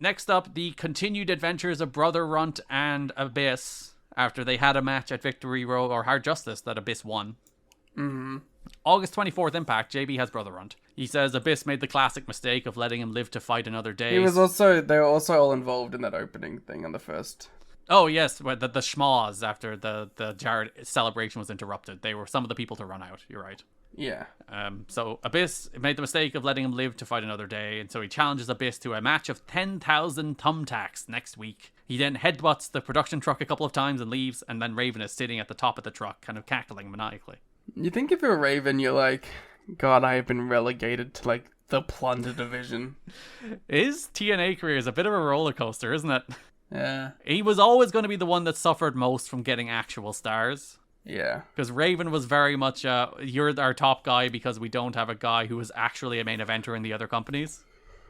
Next up, the continued adventures of Brother Runt and Abyss after they had a match at Victory Road or Hard Justice that Abyss won. Mm-hmm. August 24th Impact, JB has Brother Runt. He says Abyss made the classic mistake of letting him live to fight another day. They were also all involved in that opening thing on the first. Oh, yes, the schmoz after the Jarrett celebration was interrupted. They were some of the people to run out, you're right. Yeah. So Abyss made the mistake of letting him live to fight another day, and so he challenges Abyss to a match of 10,000 thumbtacks next week. He then headbutts the production truck a couple of times and leaves, and then Raven is sitting at the top of the truck, kind of cackling maniacally. You think if you're Raven, you're like, God, I have been relegated to, like, the plunder division. His TNA career is a bit of a roller coaster, isn't it? Yeah. He was always going to be the one that suffered most from getting actual stars. Yeah. Because Raven was very much, you're our top guy because we don't have a guy who is actually a main eventer in the other companies.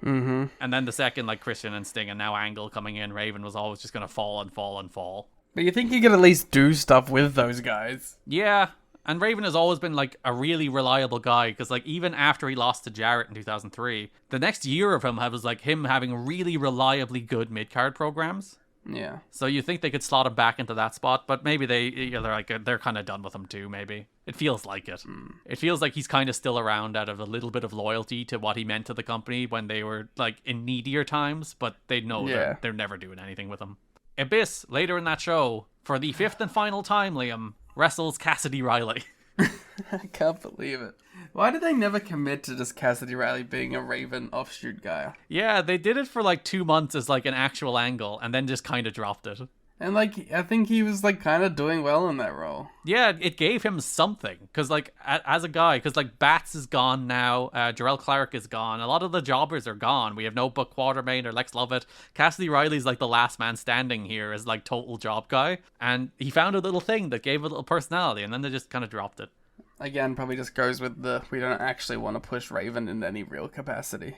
Mm-hmm. And then the second, like Christian and Sting and now Angle coming in, Raven was always just going to fall and fall and fall. But you think you could at least do stuff with those guys? Yeah. And Raven has always been, like, a really reliable guy, because, like, even after he lost to Jarrett in 2003, the next year of him was, like, him having really reliably good mid-card programs. Yeah. So you think they could slot him back into that spot, but maybe they're kind of done with him too, maybe. It feels like it. It feels like he's kind of still around out of a little bit of loyalty to what he meant to the company when they were, like, in needier times, but they know they're never doing anything with him. Abyss, later in that show, for the fifth and final time, Liam, wrestles Cassidy Riley. I can't believe it. Why did they never commit to just Cassidy Riley being a Raven offshoot guy? Yeah, they did it for like 2 months as like an actual angle and then just kind of dropped it. And like, I think he was like kind of doing well in that role. Yeah, it gave him something. Because like, as a guy, because like Bats is gone now, Jarrell Clark is gone, a lot of the jobbers are gone. We have no Buck Quatermain or Lex Lovett. Cassidy Riley's like the last man standing here as like total job guy. And he found a little thing that gave a little personality and then they just kind of dropped it. Again, probably just goes with the, we don't actually want to push Raven in any real capacity.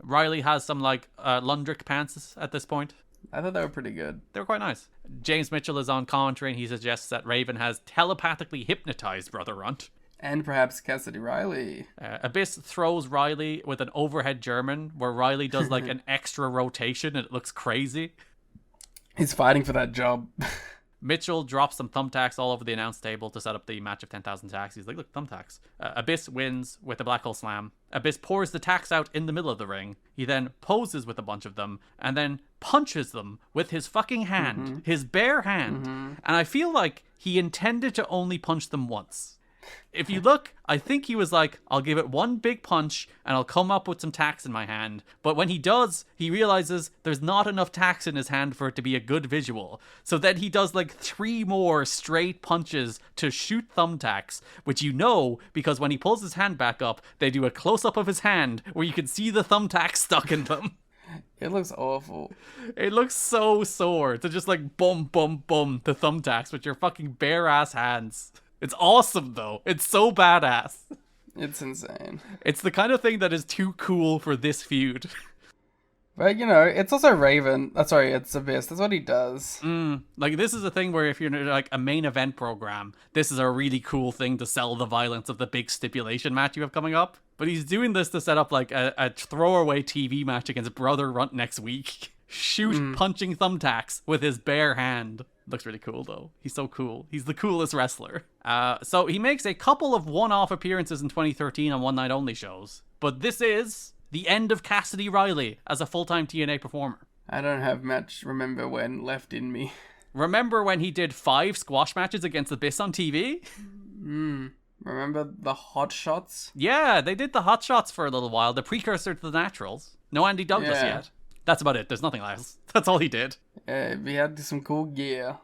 Riley has some like Lundrick pants at this point. I thought they were pretty good. They were quite nice. James Mitchell is on commentary and he suggests that Raven has telepathically hypnotized Brother Runt. And perhaps Cassidy Riley. Abyss throws Riley with an overhead German where Riley does like an extra rotation and it looks crazy. He's fighting for that job. Mitchell drops some thumbtacks all over the announce table to set up the match of 10,000 tacks. He's like, look, thumbtacks. Abyss wins with a black hole slam. Abyss pours the tacks out in the middle of the ring. He then poses with a bunch of them and then punches them with his fucking hand, his bare hand. And I feel like he intended to only punch them once. If you look, I think he was like, I'll give it one big punch and I'll come up with some tacks in my hand. But when he does, he realizes there's not enough tacks in his hand for it to be a good visual. So then he does like 3 more straight punches to shoot thumbtacks, which you know because when he pulls his hand back up, they do a close-up of his hand where you can see the thumbtacks stuck in them. It looks awful. It looks so sore to just like bum, bum, bum the thumbtacks with your fucking bare-ass hands. It's awesome, though. It's so badass. It's insane. It's the kind of thing that is too cool for this feud. But, you know, it's also Raven. Sorry, it's Abyss. That's what he does. Like, this is a thing where if you're like a main event program, this is a really cool thing to sell the violence of the big stipulation match you have coming up. But he's doing this to set up like a throwaway TV match against Brother Runt next week. Shoot punching thumbtacks with his bare hand. Looks really cool, though. He's so cool. He's the coolest wrestler. So he makes a couple of one-off appearances in 2013 on one-night-only shows. But this is the end of Cassidy Riley as a full-time TNA performer. I don't have much remember when left in me. Remember when he did 5 squash matches against Abyss on TV? Remember the Hot Shots? Yeah, they did the Hot Shots for a little while. The precursor to the Naturals. No Andy Douglas yet. That's about it. There's nothing else. That's all he did. We had some cool gear.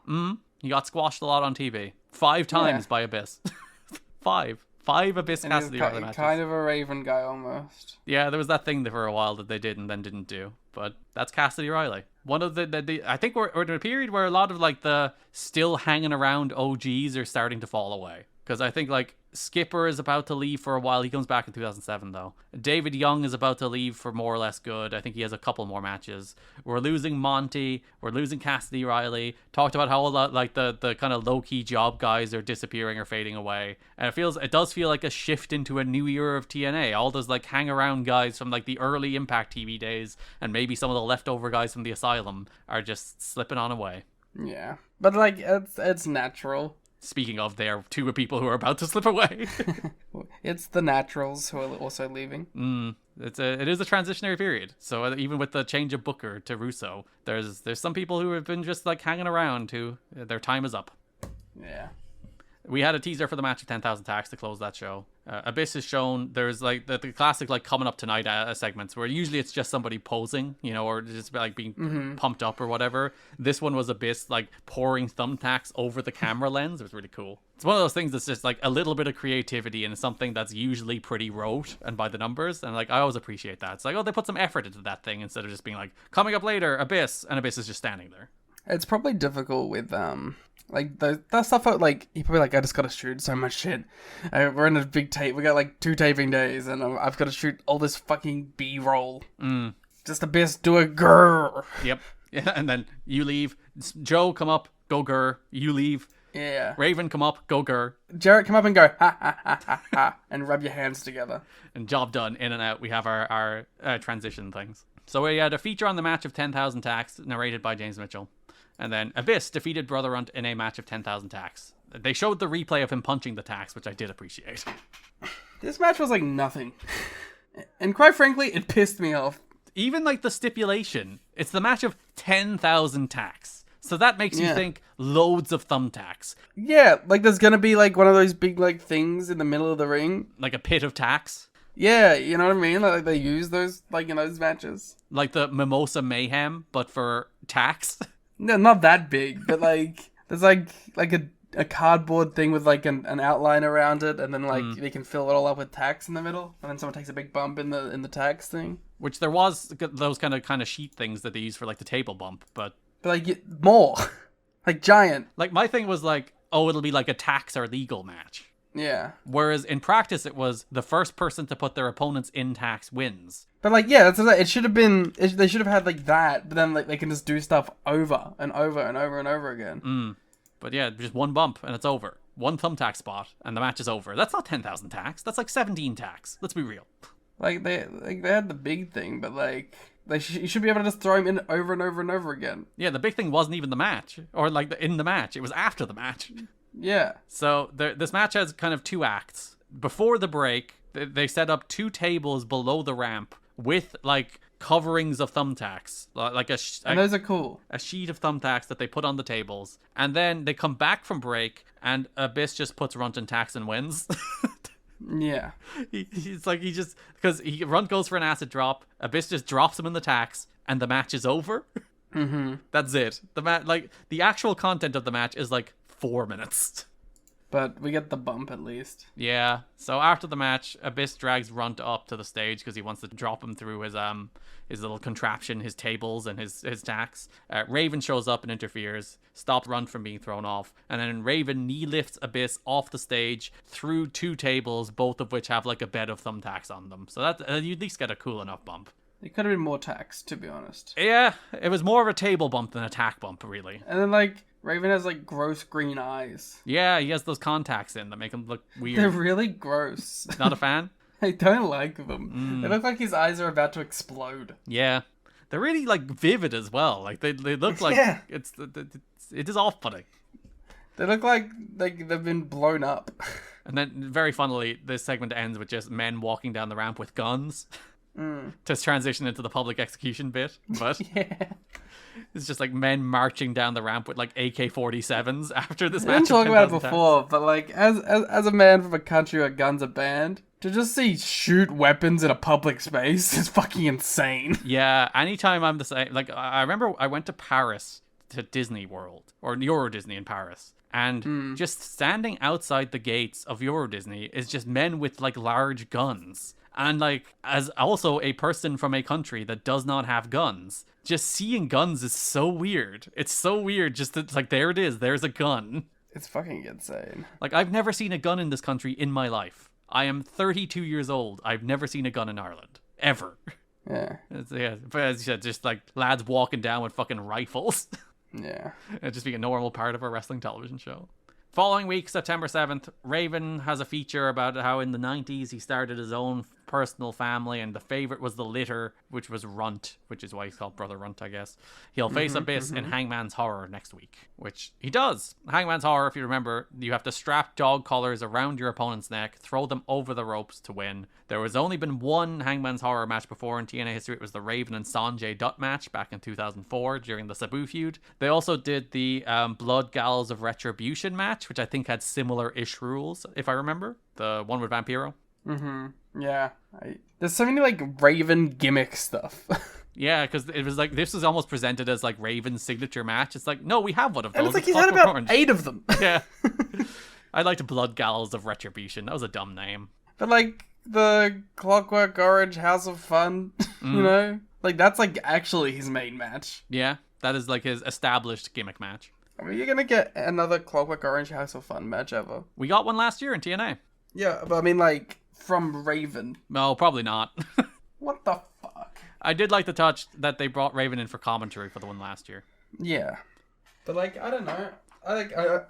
He got squashed a lot on TV. 5 times by Abyss. 5 Abyss And Cassidy he's Riley matches. kind of a Raven guy almost. Yeah, there was that thing for a while that they did and then didn't do. But that's Cassidy Riley. One of the I think we're in a period where a lot of like the still hanging around OGs are starting to fall away. Because I think like Skipper is about to leave for a while. He comes back in 2007, though. David Young is about to leave for more or less good. I think he has a couple more matches. We're losing Monty. We're losing Cassidy Riley. Talked about how a lot, like, the kind of low-key job guys are disappearing or fading away. And it does feel like a shift into a new era of TNA. All those, like, hang-around guys from, like, the early Impact TV days and maybe some of the leftover guys from the Asylum are just slipping on away. Yeah. But, like, it's natural. Speaking of, they are two people who are about to slip away. It's the Naturals who are also leaving. It is a transitionary period. So even with the change of Booker to Russo, there's some people who have been just like hanging around who their time is up. Yeah. We had a teaser for the match of 10,000 Tacks to close that show. Abyss is shown. There's like the classic like coming up tonight segments where usually it's just somebody posing, you know, or just like being pumped up or whatever. This one was Abyss like pouring thumbtacks over the camera lens. It was really cool. It's one of those things that's just like a little bit of creativity and something that's usually pretty rote and by the numbers. And like I always appreciate that. It's like, oh, they put some effort into that thing instead of just being like, coming up later, Abyss, and Abyss is just standing there. It's probably difficult with like that stuff. Like you probably like, I just gotta shoot so much shit. We're in a big tape. We got like 2 taping days, and I've got to shoot all this fucking B-roll. Just the best. Do a grrr. Yep. Yeah, and then you leave. Joe, come up, go grr. You leave. Yeah. Raven, come up, go grr. Jarrett, come up and go ha ha ha ha ha, and rub your hands together. And job done. In and out. We have our transition things. So we had a feature on the match of 10,000 Tacks, narrated by James Mitchell. And then Abyss defeated Brother Runt in a match of 10,000 Tacks. They showed the replay of him punching the tacks, which I did appreciate. This match was like nothing. And quite frankly, it pissed me off. Even like the stipulation, it's the match of 10,000 tacks. So that makes you think loads of thumbtacks. Yeah, like there's gonna be like one of those big like things in the middle of the ring. Like a pit of tacks. Yeah, you know what I mean? Like they use those like in those matches. Like the Mimosa Mayhem, but for tacks. No, not that big, but like there's like a cardboard thing with like an outline around it, and then like they can fill it all up with tacks in the middle, and then someone takes a big bump in the tacks thing. Which there was those kind of sheet things that they use for like the table bump, but like more, like giant. Like my thing was like, oh, it'll be like a tacks are legal match. Yeah. Whereas in practice, it was the first person to put their opponents in tacks wins. But like, yeah, that's it. Should have been. They should have had like that, but then like they can just do stuff over and over and over and over again. But yeah, just one bump and it's over. One thumbtack spot and the match is over. That's not 10,000 tacks. That's like 17 tacks. Let's be real. Like they had the big thing, but like you should be able to just throw him in over and over and over again. Yeah, the big thing wasn't even the match or like in the match. It was after the match. Yeah. So this match has kind of 2 acts. Before the break, they set up 2 tables below the ramp with like coverings of thumbtacks, like and those are cool. A sheet of thumbtacks that they put on the tables, and then they come back from break, and Abyss just puts Runt in tacks and wins. Yeah, he's like because Runt goes for an acid drop, Abyss just drops him in the tacks, and the match is over. That's it. The actual content of the match is like 4 minutes. But we get the bump at least. Yeah. So after the match, Abyss drags Runt up to the stage because he wants to drop him through his little contraption, his tables and his tacks. Raven shows up and interferes, stops Runt from being thrown off, and then Raven knee lifts Abyss off the stage through 2 tables, both of which have like a bed of thumbtacks on them. So that you at least get a cool enough bump. It could have been more tacks, to be honest. Yeah, it was more of a table bump than a tack bump, really. And then like Raven has like gross green eyes. Yeah, he has those contacts in that make him look weird. They're really gross. Not a fan? I don't like them. They look like his eyes are about to explode. Yeah. They're really like vivid as well. Like they look like it is off-putting. They look like they've been blown up. And then very funnily, this segment ends with just men walking down the ramp with guns. To transition into the public execution bit, but yeah. It's just like men marching down the ramp with like AK-47s after this match. I didn't talk about it before, but like as a man from a country where guns are banned, to just see shoot weapons in a public space is fucking insane. Yeah, anytime I'm the same. Like I remember I went to Paris to Disney World or Euro Disney in Paris. And just standing outside the gates of Euro Disney is just men with like large guns. And like, as also a person from a country that does not have guns, just seeing guns is so weird. It's so weird. Just that, like, there it is. There's a gun. It's fucking insane. Like, I've never seen a gun in this country in my life. I am 32 years old. I've never seen a gun in Ireland. Ever. Yeah. Yeah, but as you said, just like lads walking down with fucking rifles. Yeah. It'd just be a normal part of a wrestling television show. Following week, September 7th, Raven has a feature about how in the 90s he started his own personal family, and the favorite was the litter, which was Runt, which is why he's called Brother Runt, I guess. He'll face Abyss in Hangman's Horror next week, which he does. Hangman's Horror, if you remember, you have to strap dog collars around your opponent's neck, throw them over the ropes to win. There has only been one Hangman's Horror match before in TNA history. It was the Raven and Sanjay Dutt match back in 2004 during the Sabu feud. They also did the Blood Gallows of Retribution match, which I think had similar-ish rules, if I remember. The one with Vampiro. Yeah. There's so many, like, Raven gimmick stuff. Yeah, because it was like, this was almost presented as like Raven's signature match. It's like, no, we have one of those. And it's like he's had about 8 of them. Yeah. I liked Blood Gallows of Retribution. That was a dumb name. But, like, the Clockwork Orange House of Fun, you know? Like, that's, like, actually his main match. Yeah, that is like his established gimmick match. I mean, you're gonna get another Clockwork Orange House of Fun match ever. We got one last year in TNA. Yeah, but I mean, like, from Raven. No, probably not. What the fuck? I did like the touch that they brought Raven in for commentary for the one last year. Yeah. But, like, I don't know.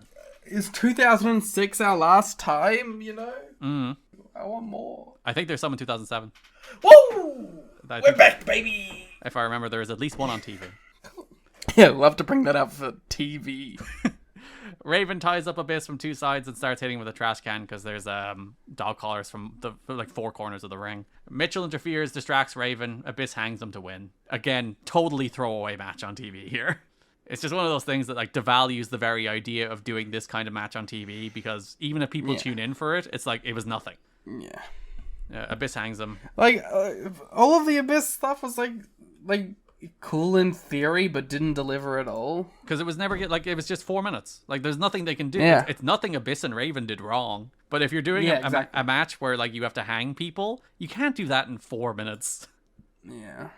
Is 2006 our last time, you know? I want more. I think there's some in 2007. Woo! We're back, baby! If I remember, there was at least one on TV. Yeah, love to bring that up for TV. Raven ties up Abyss from 2 sides and starts hitting with a trash can because there's dog collars from the 4 corners of the ring. Mitchell interferes, distracts Raven. Abyss hangs him to win. Again, totally throwaway match on TV here. It's just one of those things that like devalues the very idea of doing this kind of match on TV, because even if people tune in for it, it's like it was nothing. Yeah. Abyss hangs him. Like, all of the Abyss stuff was like cool in theory, but didn't deliver at all. Because it was never it was just 4 minutes. Like, there's nothing they can do. Yeah. It's nothing Abyss and Raven did wrong. But if you're doing a match where like you have to hang people, you can't do that in 4 minutes. Yeah.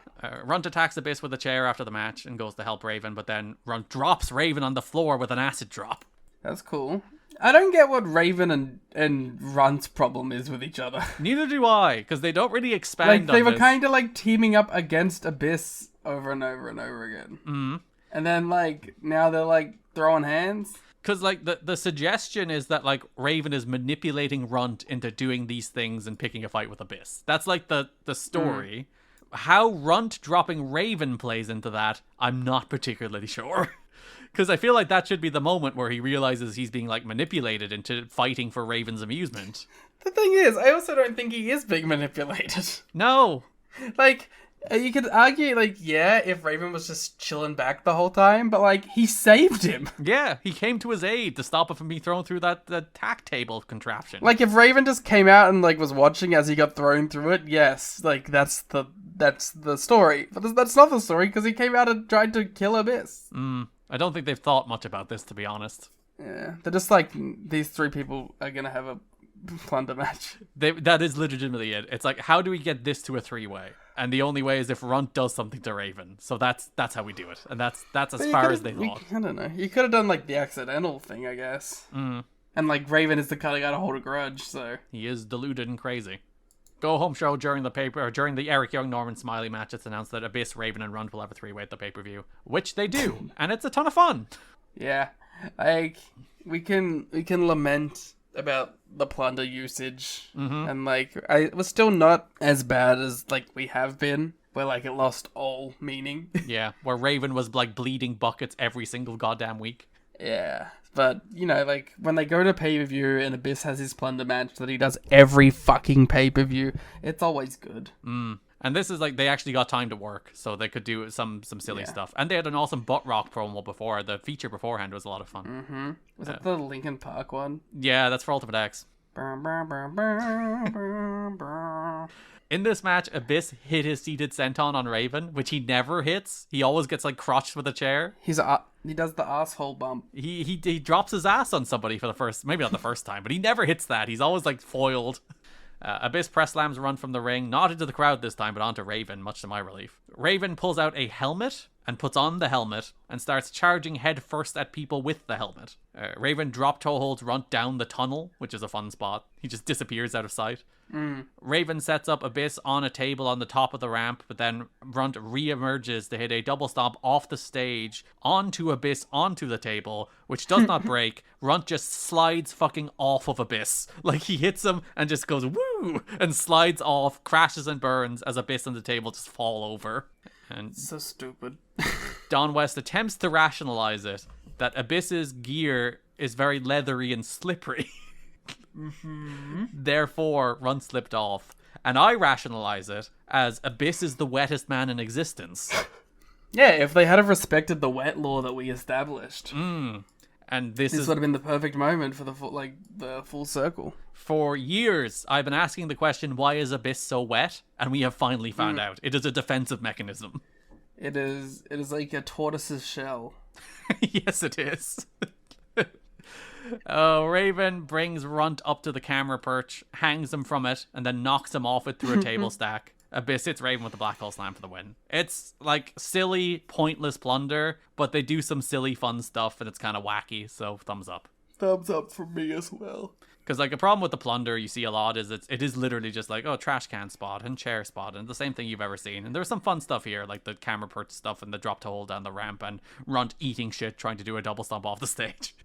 Runt attacks Abyss with a chair after the match and goes to help Raven, but then Runt drops Raven on the floor with an acid drop. That's cool. I don't get what Raven and Runt's problem is with each other. Neither do I, because they don't really expand like, on they were this. kind of like teaming up against Abyss over and over and over again. Mm-hmm. And then, like, now they're, like, throwing hands. Because, like, the suggestion is that, like, Raven is manipulating Runt into doing these things and picking a fight with Abyss. That's, like, the story. How Runt dropping Raven plays into that, I'm not particularly sure. Because I feel like that should be the moment where he realizes he's being, like, manipulated into fighting for Raven's amusement. The thing is, I also don't think he is being manipulated. No. Like, you could argue, like, yeah, if Raven was just chilling back the whole time, but, like, he saved him. Yeah, he came to his aid to stop him from being thrown through that tack table contraption. Like, if Raven just came out and, like, was watching as he got thrown through it, yes, like, that's the story. But that's not the story, because he came out and tried to kill Abyss. I don't think they've thought much about this, to be honest. Yeah, they're just like, these 3 people are gonna have a plunder match. That is legitimately it. It's like, how do we get this to a 3-way? And the only way is if Runt does something to Raven. So that's how we do it. And that's as far as they thought. I don't know. You could have done, like, the accidental thing, I guess. And, like, Raven is the kind of guy to hold a grudge, so... He is deluded and crazy. Go home show during the Eric Young Norman Smiley match, it's announced that Abyss, Raven, and Runt will have a 3-way at the pay-per-view, which they do, and it's a ton of fun. Yeah, like, we can lament about the plunder usage, and like, it was still not as bad as like we have been, where like it lost all meaning. Yeah, where Raven was like bleeding buckets every single goddamn week. Yeah, but, you know, like, when they go to pay-per-view and Abyss has his plunder match that he does every fucking pay-per-view, it's always good. And this is, like, they actually got time to work, so they could do some silly stuff. And they had an awesome butt rock promo before. The feature beforehand was a lot of fun. Was it the Linkin Park one? Yeah, that's for Ultimate X. In this match, Abyss hit his seated senton on Raven, which he never hits. He always gets, like, crotched with a chair. He does the asshole bump. He drops his ass on somebody for the first, maybe not the first time, but he never hits that. He's always, like, foiled. Abyss press slams Runt from the ring, not into the crowd this time, but onto Raven, much to my relief. Raven pulls out a helmet and puts on the helmet and starts charging headfirst at people with the helmet. Raven drop toe holds Runt down the tunnel, which is a fun spot. He just disappears out of sight. Raven sets up Abyss on a table on the top of the ramp, but then Runt re-emerges to hit a double stomp off the stage onto Abyss onto the table, which does not break. Runt just slides fucking off of Abyss. Like, he hits him and just goes woo and slides off, crashes and burns as Abyss and the table just fall over. And So stupid. Don West attempts to rationalize it, that Abyss's gear is very leathery and slippery. Therefore, Runt slipped off. And I rationalize it as Abyss is the wettest man in existence. Yeah, if they had have respected the wet law that we established. And this This would have been the perfect moment for the full circle. For years, I've been asking the question, why is Abyss so wet? And we have finally found out. It is a defensive mechanism. It is like a tortoise's shell. Yes, it is. Raven brings Runt up to the camera perch, hangs him from it, and then knocks him off it through a table stack. Abyss hits Raven with the Black Hole Slam for the win. It's like silly, pointless plunder, but they do some silly, fun stuff, and it's kind of wacky, so thumbs up. Thumbs up from me as well. Because, like, a problem with the plunder you see a lot is it is literally just like, oh, trash can spot and chair spot and the same thing you've ever seen. And there's some fun stuff here, like the camera perch stuff and the drop to hold down the ramp and Runt eating shit trying to do a double stomp off the stage.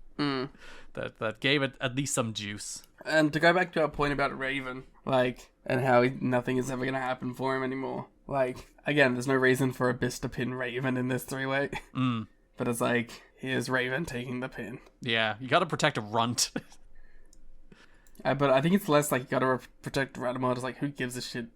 That gave it at least some juice. And to go back to our point about Raven, like, and how nothing is ever going to happen for him anymore. Like, again, there's no reason for Abyss to pin Raven in this three-way. But it's like, here's Raven taking the pin. Yeah, you gotta protect Runt. But I think it's less like you gotta protect Radamar. It's like, who gives a shit?